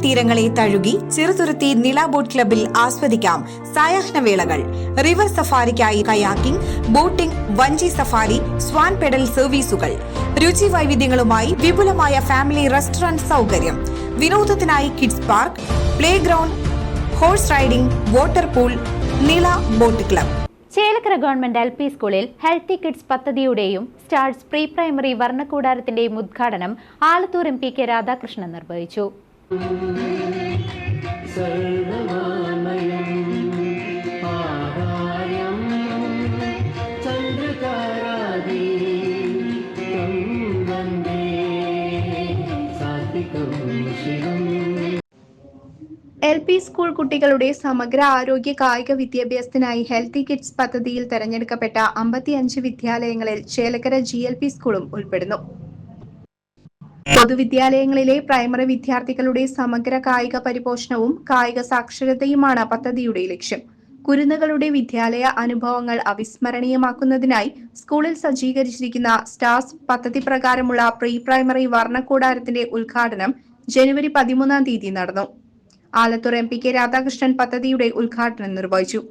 തീരങ്ങളെ തഴുകി ചെറുതുരുത്തി നില ബോട്ട് ക്ലബിൽ ആസ്വദിക്കാം സായാഹ്നവേളകൾ. റിവർ സഫാരിക്കായി കയാക്കിംഗ്, ബോട്ടിംഗ്, വഞ്ചി സഫാരി, സ്വാൻ പെഡൽ സർവീസുകൾ. രുചി വൈവിധ്യങ്ങളുമായി വിപുലമായ ഫാമിലി റെസ്റ്റോറന്റ് സൗകര്യം. വിനോദത്തിനായി kids park, play ground, horse riding, water pool. Nila boat club. Chelakkara government LP സ്കൂളിൽ ഹെൽത്തി കിഡ്സ് പദ്ധതിയുടെയും സ്റ്റാർസ് പ്രീ പ്രൈമറി വർണ്ണക്കൂടാരത്തിന്റെയും ഉദ്ഘാടനം ആലത്തൂർ MP രാധാകൃഷ്ണൻ നിർവഹിച്ചു. LP സ്കൂൾ കുട്ടികളുടെ സമഗ്ര ആരോഗ്യ കായിക വിദ്യാഭ്യാസത്തിനായി ഹെൽത്തി കിഡ്സ് പദ്ധതിയിൽ തെരഞ്ഞെടുക്കപ്പെട്ട 55 വിദ്യാലയങ്ങളിൽ ചേലക്കര GLP സ്കൂളും ഉൾപ്പെടുന്നു. പൊതുവിദ്യാലയങ്ങളിലെ പ്രൈമറി വിദ്യാർത്ഥികളുടെ സമഗ്ര കായിക പരിപോഷണവും കായിക സാക്ഷരതയുമാണ് പദ്ധതിയുടെ ലക്ഷ്യം. കുരുന്നുകളുടെ വിദ്യാലയ അനുഭവങ്ങൾ അവിസ്മരണീയമാക്കുന്നതിനായി സ്കൂളിൽ സജ്ജീകരിച്ചിരിക്കുന്ന സ്റ്റാർസ് പദ്ധതി പ്രകാരമുള്ള പ്രീ പ്രൈമറി വർണ്ണക്കൂടാരത്തിന്റെ ഉദ്ഘാടനം ജനുവരി 13 നടന്നു. ആലത്തൂർ MP രാധാകൃഷ്ണൻ പദ്ധതിയുടെ ഉദ്ഘാടനം നിർവഹിച്ചു.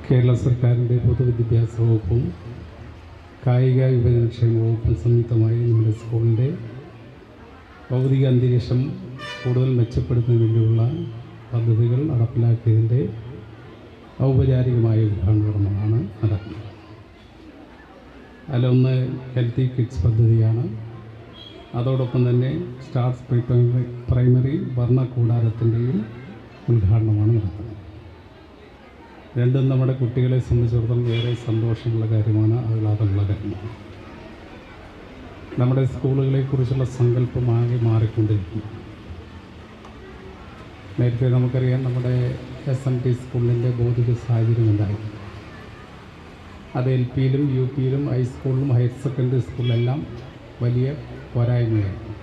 കേരള സർക്കാരിൻ്റെ പൊതുവിദ്യാഭ്യാസ വകുപ്പും കായിക യുവജനക്ഷേമ വകുപ്പും സംയുക്തമായി നമ്മുടെ സ്കൂളിൻ്റെ ഭൗതിക അന്തരീക്ഷം കൂടുതൽ മെച്ചപ്പെടുത്തുന്നതിന് വേണ്ടിയുള്ള പദ്ധതികൾ നടപ്പിലാക്കിയതിൻ്റെ ഔപചാരികമായ ഉദ്ഘാടനമാണ് നടക്കുന്നത്. അതിലൊന്ന് ഹെൽത്തി കിഡ്സ് പദ്ധതിയാണ്. അതോടൊപ്പം തന്നെ സ്റ്റാർസ് പ്രീ പ്രൈമറി വർണ്ണക്കൂടാരത്തിൻ്റെയും ഉദ്ഘാടനമാണ് നടക്കുന്നത്. രണ്ടും നമ്മുടെ കുട്ടികളെ സംബന്ധിച്ചിടത്തോളം ഏറെ സന്തോഷമുള്ള കാര്യമാണ്, ആഹ്ലാദമുള്ള കാര്യമാണ്. നമ്മുടെ സ്കൂളുകളെക്കുറിച്ചുള്ള സങ്കല്പമാകെ മാറിക്കൊണ്ടിരിക്കുന്നു. നേരത്തെ നമുക്കറിയാം നമ്മുടെ SMT സ്കൂളിൻ്റെ ഭൗതിക സാഹചര്യം ഉണ്ടായിരുന്നു. അത് LPയിലും UPയിലും ഹൈസ്കൂളിലും ഹയർ സെക്കൻഡറി സ്കൂളിലെല്ലാം വലിയ പോരായ്മയായിരുന്നു.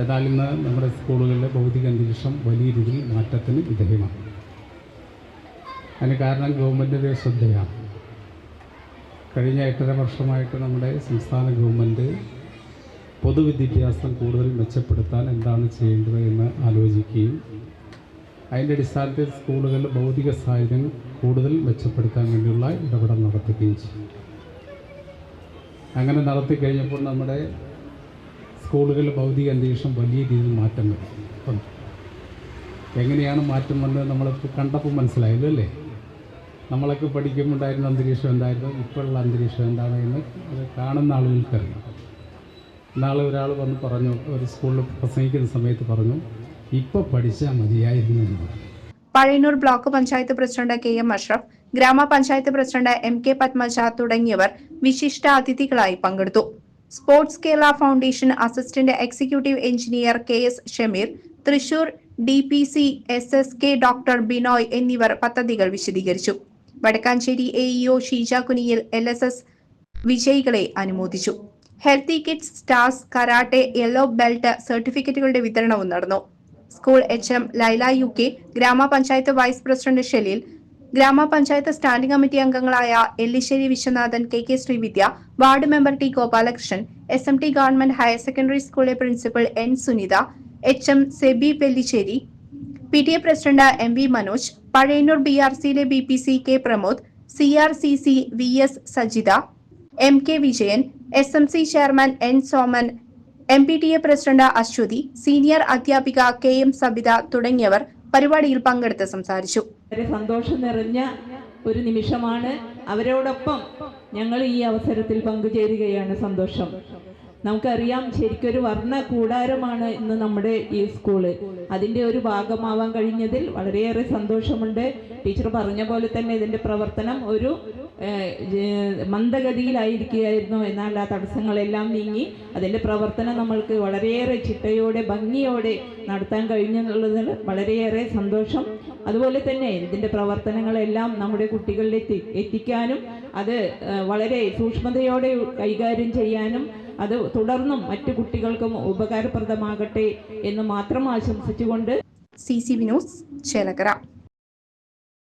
എന്നാൽ ഇന്ന് നമ്മുടെ സ്കൂളുകളിലെ ഭൗതിക അന്തരീക്ഷം വലിയ രീതിയിൽ മാറ്റത്തിന് വിധേയമാണ്. അതിന് കാരണം ഗവൺമെൻറ്റിൻ്റെ ശ്രദ്ധയാണ്. കഴിഞ്ഞ 8.5 വർഷമായിട്ട് നമ്മുടെ സംസ്ഥാന ഗവൺമെൻറ് പൊതുവിദ്യാഭ്യാസം കൂടുതൽ മെച്ചപ്പെടുത്താൻ എന്താണ് ചെയ്യേണ്ടത് എന്ന് ആലോചിക്കുകയും അതിൻ്റെ അടിസ്ഥാനത്തിൽ സ്കൂളുകളിൽ ഭൗതിക സാഹചര്യം കൂടുതൽ മെച്ചപ്പെടുത്താൻ വേണ്ടിയുള്ള ഇടപെടൽ നടത്തുകയും ചെയ്യും. അങ്ങനെ നടത്തി കഴിഞ്ഞപ്പോൾ നമ്മുടെ സ്കൂളുകളിൽ ഭൗതിക അന്തരീക്ഷം വലിയ രീതിയിൽ മാറ്റം വരും. എങ്ങനെയാണ് മാറ്റം വന്നത് നമ്മളിപ്പോൾ കണ്ടപ്പോൾ മനസ്സിലായല്ലോ അല്ലേ? നമ്മളൊക്കെ പഠിക്കുമ്പോൾ ഉണ്ടായിരുന്ന അന്തരീക്ഷം എന്തായിരുന്നു, ഇപ്പോഴുള്ള അന്തരീക്ഷം എന്താണ് എന്ന് അത് കാണുന്ന ആളുകൾക്കറിയാം. നാളെ ഒരാൾ വന്ന് പറഞ്ഞു, ഒരു സ്കൂളിൽ പ്രസംഗിക്കുന്ന സമയത്ത് പറഞ്ഞു, ഇപ്പോൾ പഠിച്ചാൽ മതിയായിരുന്നു എന്ന് പറഞ്ഞു. Pazhayannur block panchayat president KM Ashraf, ഗ്രാമപഞ്ചായത്ത് പ്രസിഡന്റ് MK പത്മജ തുടങ്ങിയവർ വിശിഷ്ട അതിഥികളായി പങ്കെടുത്തു. Sports Kerala foundation assistant executive engineer KS Shameer, Thrissur DPC SSK doctor Binoy എന്നിവർ പദ്ധതികൾ വിശദീകരിച്ചു. വടക്കാഞ്ചേരി AEO ഷീജ കുനിയിൽ LSS വിജയികളെ അനുമോദിച്ചു. Healthy kids, stars, karate, yellow belt സർട്ടിഫിക്കറ്റുകളുടെ വിതരണവും നടന്നു. സ്കൂൾ HM ലൈല UK, ഗ്രാമപഞ്ചായത്ത് വൈസ് പ്രസിഡന്റ് ഷെലീൽ, ഗ്രാമപഞ്ചായത്ത് സ്റ്റാൻഡിംഗ് കമ്മിറ്റി അംഗങ്ങളായ Ellissery Viswanathan, KK Sreevidya, ward member T Gopalakrishnan, SMT government higher secondary സ്കൂളിലെ principal N Sunitha, HM Seby Pellissery, PTA president MV Manoj, Pazhayannur BRCയിലെ BPC K Pramod, CRCC VS Sajitha, MK Vijayan, SMC chairman N Soman, MPTA president Aswathy, senior അധ്യാപിക KM Sabitha തുടങ്ങിയവർ പരിപാടിയിൽ പങ്കെടുത്ത് സംസാരിച്ചു. സന്തോഷം നിറഞ്ഞ ഒരു നിമിഷമാണ്. അവരോടൊപ്പം ഞങ്ങൾ ഈ അവസരത്തിൽ പങ്കുചേരുകയാണ്. സന്തോഷം. നമുക്കറിയാം ശരിക്കൊരു വർണ്ണ കൂടാരമാണ് ഇന്ന് നമ്മുടെ ഈ സ്കൂള്. അതിൻ്റെ ഒരു ഭാഗമാവാൻ കഴിഞ്ഞതിൽ വളരെയേറെ സന്തോഷമുണ്ട്. ടീച്ചർ പറഞ്ഞ പോലെ തന്നെ ഇതിൻ്റെ പ്രവർത്തനം ഒരു മന്ദഗതിയിലായിരിക്കുകയായിരുന്നു. എന്നാൽ ആ തടസ്സങ്ങളെല്ലാം നീങ്ങി അതിൻ്റെ പ്രവർത്തനം നമ്മൾക്ക് വളരെയേറെ ചിട്ടയോടെ ഭംഗിയോടെ നടത്താൻ കഴിഞ്ഞുള്ളതിൽ വളരെയേറെ സന്തോഷം. അതുപോലെ തന്നെ ഇതിൻ്റെ പ്രവർത്തനങ്ങളെല്ലാം നമ്മുടെ കുട്ടികളിലേക്ക് എത്തിക്കാനും അത് വളരെ സൂക്ഷ്മതയോടെ കൈകാര്യം ചെയ്യാനും അത് തുടർന്നും മറ്റു കുട്ടികൾക്കും ഉപകാരപ്രദമാകട്ടെ എന്ന് മാത്രം ആശംസിച്ചുകൊണ്ട് CCV ന്യൂസ് ചേലക്കര.